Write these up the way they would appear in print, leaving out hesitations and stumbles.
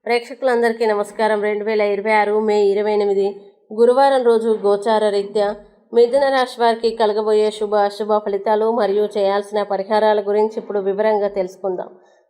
ప్రేక్షకులందరికీ నమస్కారం. 2026 మే 28 గురువారం రోజు గోచార రీత్యా మిథున రాశి వారికి కలగబోయే శుభ అశుభ ఫలితాలు మరియు చేయాల్సిన పరిహారాల గురించి ఇప్పుడు వివరంగా తెలుసుకుందాం.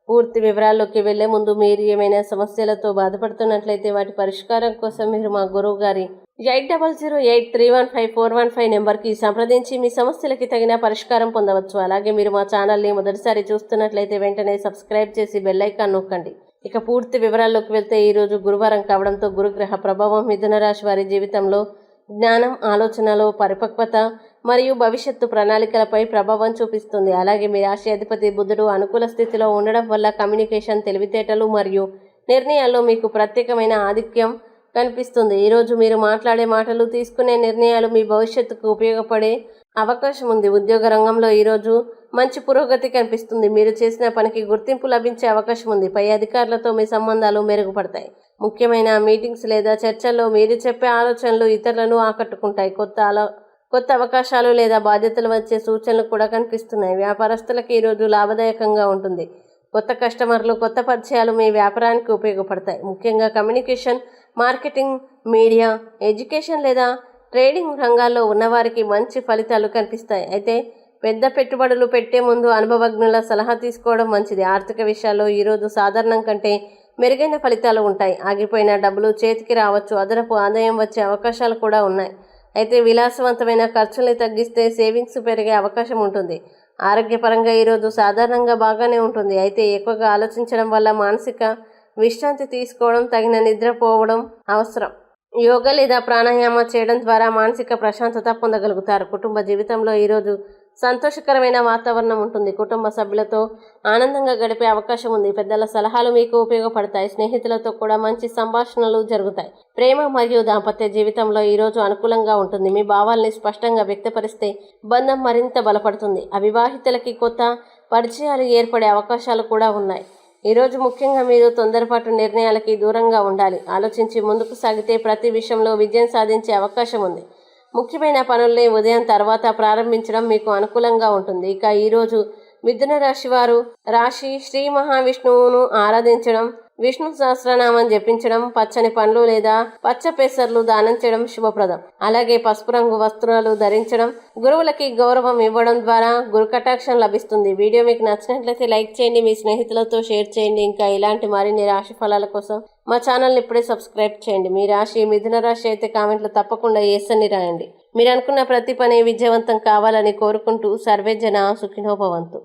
పూర్తి వివరాల్లోకి వెళ్లే ముందు మీరు ఏమైనా సమస్యలతో బాధపడుతున్నట్లయితే వాటి పరిష్కారం కోసం మీరు మా గురువు గారి 8008315415 నెంబర్కి సంప్రదించి మీ సమస్యలకి తగిన పరిష్కారం పొందవచ్చు. అలాగే మీరు మా ఛానల్ని మొదటిసారి చూస్తున్నట్లయితే వెంటనే సబ్స్క్రైబ్ చేసి బెల్ ఐకాన్ నొక్కండి. ఇక పూర్తి వివరాల్లోకి వెళ్తే ఈరోజు గురువారం కావడంతో గురుగ్రహ ప్రభావం మిథున రాశి వారి జీవితంలో జ్ఞానం, ఆలోచనలో పరిపక్వత మరియు భవిష్యత్తు ప్రణాళికలపై ప్రభావం చూపిస్తుంది. అలాగే మీ రాశి అధిపతి బుధుడు అనుకూల స్థితిలో ఉండడం వల్ల కమ్యూనికేషన్, తెలివితేటలు మరియు నిర్ణయాల్లో మీకు ప్రత్యేకమైన ఆధిక్యం కనిపిస్తుంది. ఈరోజు మీరు మాట్లాడే మాటలు, తీసుకునే నిర్ణయాలు మీ భవిష్యత్తుకు ఉపయోగపడే అవకాశం ఉంది. ఉద్యోగ రంగంలో ఈరోజు మంచి పురోగతి కనిపిస్తుంది. మీరు చేసిన పనికి గుర్తింపు లభించే అవకాశం ఉంది. పై అధికారులతో మీ సంబంధాలు మెరుగుపడతాయి. ముఖ్యమైన మీటింగ్స్ లేదా చర్చల్లో మీరు చెప్పే ఆలోచనలు ఇతరులను ఆకట్టుకుంటాయి. కొత్త అవకాశాలు లేదా బాధ్యతలు వచ్చే సూచనలు కూడా కనిపిస్తున్నాయి. వ్యాపారస్తులకు ఈరోజు లాభదాయకంగా ఉంటుంది. కొత్త కస్టమర్లు, కొత్త పరిచయాలు మీ వ్యాపారానికి ఉపయోగపడతాయి. ముఖ్యంగా కమ్యూనికేషన్, మార్కెటింగ్, మీడియా, ఎడ్యుకేషన్ లేదా ట్రేడింగ్ రంగాల్లో ఉన్నవారికి మంచి ఫలితాలు కనిపిస్తాయి. అయితే పెద్ద పెట్టుబడులు పెట్టే ముందు అనుభవజ్ఞుల సలహా తీసుకోవడం మంచిది. ఆర్థిక విషయాల్లో ఈరోజు సాధారణం కంటే మెరుగైన ఫలితాలు ఉంటాయి. ఆగిపోయిన డబ్బులు చేతికి రావచ్చు. అదనపు ఆదాయం వచ్చే అవకాశాలు కూడా ఉన్నాయి. అయితే విలాసవంతమైన ఖర్చుల్ని తగ్గిస్తే సేవింగ్స్ పెరిగే అవకాశం ఉంటుంది. ఆరోగ్యపరంగా ఈరోజు సాధారణంగా బాగానే ఉంటుంది. అయితే ఎక్కువగా ఆలోచించడం వల్ల మానసిక విశ్రాంతి తీసుకోవడం, తగిన నిద్రపోవడం అవసరం. యోగా లేదా ప్రాణాయామ చేయడం ద్వారా మానసిక ప్రశాంతత పొందగలుగుతారు. కుటుంబ జీవితంలో ఈరోజు సంతోషకరమైన వాతావరణం ఉంటుంది. కుటుంబ సభ్యులతో ఆనందంగా గడిపే అవకాశం ఉంది. పెద్దల సలహాలు మీకు ఉపయోగపడతాయి. స్నేహితులతో కూడా మంచి సంభాషణలు జరుగుతాయి. ప్రేమ మరియు దాంపత్య జీవితంలో ఈరోజు అనుకూలంగా ఉంటుంది. మీ భావాల్ని స్పష్టంగా వ్యక్తపరిస్తే బంధం మరింత బలపడుతుంది. అవివాహితులకి కొత్త పరిచయాలు ఏర్పడే అవకాశాలు కూడా ఉన్నాయి. ఈరోజు ముఖ్యంగా మీరు తొందరపాటు నిర్ణయాలకి దూరంగా ఉండాలి. ఆలోచించి ముందుకు సాగితే ప్రతి విషయంలో విజయం సాధించే అవకాశం ఉంది. ముఖ్యమైన పనుల్ని ఉదయం తర్వాత ప్రారంభించడం మీకు అనుకూలంగా ఉంటుంది. ఇక ఈరోజు మిథున రాశి వారు శ్రీ మహావిష్ణువును ఆరాధించడం, విష్ణు సహస్రనామం జపించడం, పచ్చని పండ్లు లేదా పచ్చ పెసర్లు దానం చేయడం శుభప్రదం. అలాగే పసుపు రంగు వస్త్రాలు ధరించడం, గురువులకి గౌరవం ఇవ్వడం ద్వారా గురు కటాక్షం లభిస్తుంది. వీడియో మీకు నచ్చినట్లయితే లైక్ చేయండి, మీ స్నేహితులతో షేర్ చేయండి. ఇంకా ఇలాంటి మరిన్ని రాశి ఫలాల కోసం మా ఛానల్ని ఇప్పుడే సబ్స్క్రైబ్ చేయండి. మీ రాశి మిథున రాశి అయితే కామెంట్లో తప్పకుండా ఎస్ అని రాయండి. మీరు అనుకున్న ప్రతి పని విజయవంతం కావాలని కోరుకుంటూ సర్వే జన సుఖినో భవంతు.